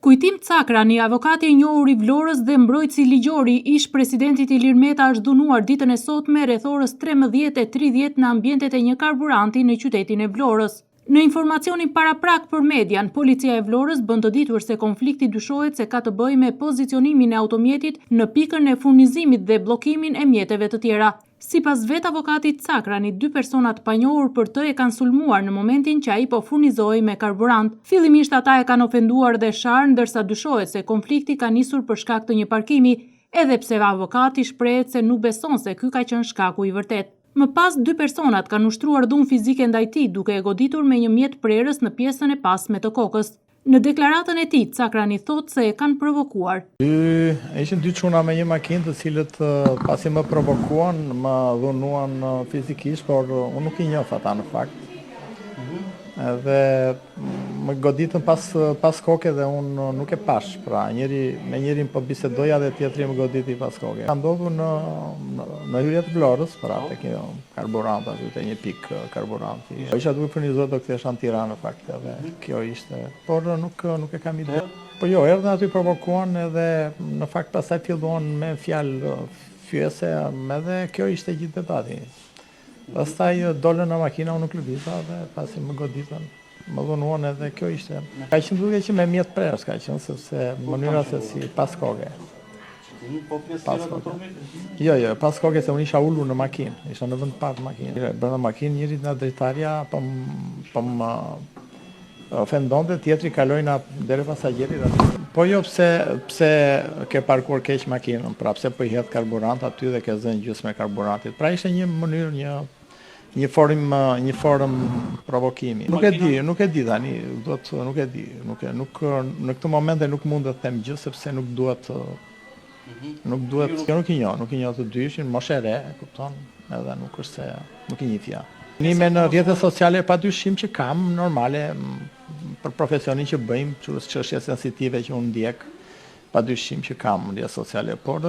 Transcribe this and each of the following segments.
Kujtim Cakrani, avokati i njohur i Vlorës dhe mbrojtësi ligjori ish presidentit Ilir Meta është dhunuar ditën e sotme rreth orës 13:30 në ambientet e një karburanti në qytetin e Vlorës. Në informacionin paraprak për median, policia e Vlorës bën të ditur se konflikti dyshohet se ka të bëjë me pozicionimin e automjetit në pikën e furnizimit dhe bllokimin e mjeteve të tjera. Sipas vet avokatit Cakrani, 2 persona të panjohur për të e kanë sulmuar në momentin që ai po furnizohej me karburant. Fillimisht ata e kanë ofenduar dhe sharë, ndërsa dyshohet se konflikti ka nisur për shkak të një parkimi, edhe pse avokati shprehet se nuk beson se ky ka qenë shkaku i vërtet. Më pas, 2 personat kanë ushtruar dhunë fizike ndaj tij, duke e goditur me një mjet prerës në pjesën e pasme të kokës. Në deklaratën e tij, Cakrani thotë se e kanë provokuar. Ishin 2 çuna me një makinë të cilët pasi më provokuan, më dhunuan fizikisht, por unë nuk i njoh ata në fakt. Edhe më goditën pas koke dhe unë nuk e pash, pra me njërin po bisedoja dhe tjetri më goditi pas koke. Ka ndodhur në hyrje të Vlorës, pra tek një karburant, aty te një pik karburanti. Isha duke furnizuar do kthesha në Tiranë në fakt, edhe kjo ishte, por nuk e kam ide. Po jo, erdhën aty provokuan edhe në fakt pastaj filluan me fjalë fyese, edhe kjo ishte gjithë debati. Pastaj dolën në makina, unë nuk lëvizja dhe pasi më goditën, më dhunuan edhe kjo ishte. Ka qenë duke që me mjet prerës ka qenë, sepse mënyra se si pas koke. Jo, pas koke se unë isha ulur në makinë, isha në vend parë makinë. Brenda makinë njëri nga drejtarja po më ofendonte, tjetri kaloi deri pasagerit. Po jo pse ke parkuar keq makinën, pra pse po i hedh karburant aty dhe ke zënë gjysmë me karburantit. Pra ishte një mënyrë, një forum provokimi. Nuk e di tani, nuk e di. Në këtë momente nuk mund të them gjë sepse nuk duhet, nuk i njoh të dy, ishin moshë e re, kupton, edhe nuk është se nuk i njihja. Nime në rrjetet sociale padyshim që kam normale për profesionin që bëjmë, çështje sensitive që unë ndjek, padyshim që kam në rrjetet sociale, por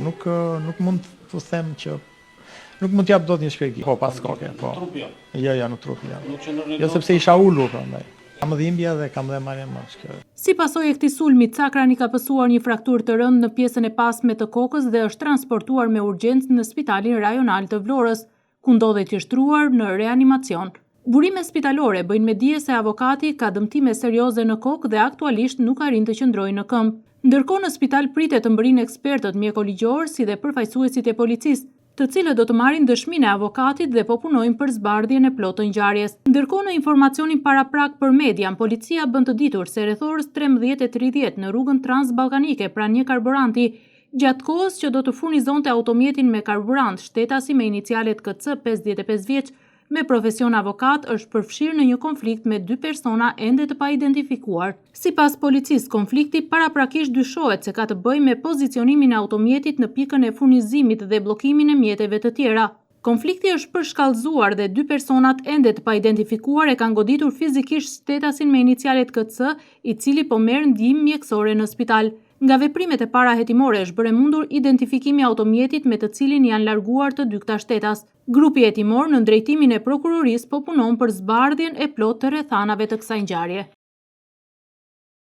nuk mund të them që nuk mund t'jap dot një shpjegim. Po pas koke, po. Jo, nuk trupi. Jo sepse isha ulur prandaj. Kam dhimbje dhe kam dhe marrje moshë. Si pasojë e këtij sulmi, Cakrani ka pësuar një frakturë të rëndë në pjesën e pasme të kokës dhe është transportuar me urgjencë në Spitalin Rajonal të Vlorës, ku ndodhet i shtruar në reanimacion. Burime spitalore bëjnë me dije se avokati ka dëmtime serioze në kokë dhe aktualisht nuk arrin të qëndrojë në këmbë. Ndërkohë në spital pritet të mbërrinë ekspertët mjekoligjor si dhe përfaqësuesit e policisë, të cilët do të marrin dëshminë e avokatit dhe po punojnë për zbardhjen e plotë të ngjarjes. Ndërkohë në informacionin paraprak për median, policia bën të ditur se rreth orës 13:30 në rrugën transballkanike pranë një karburanti, gjatë kohës që do të furnizonte automjetin me karburant, shtetasi me inicialet KC 55 vjeç me profesion avokat është përfshirë në një konflikt me 2 persona ende të paidentifikuar. Sipas policisë, konflikti paraprakisht dyshohet se ka të bëjë me pozicionimin e automjetit në pikën e furnizimit dhe bllokimin e mjeteve të tjera. Konflikti është përshkallëzuar dhe 2 personat ende të paidentifikuar e kanë goditur fizikisht shtetasin me inicialet KC, i cili po merr ndihmë mjekësore në spital. Nga veprimet e para hetimore është bërë mundur identifikimi i automjetit me të cilin janë larguar të dy këta shtetas. Grupi hetimor në drejtimin e prokurorisë po punon për zbardhjen e plotë të rrethanave të kësaj ngjarje.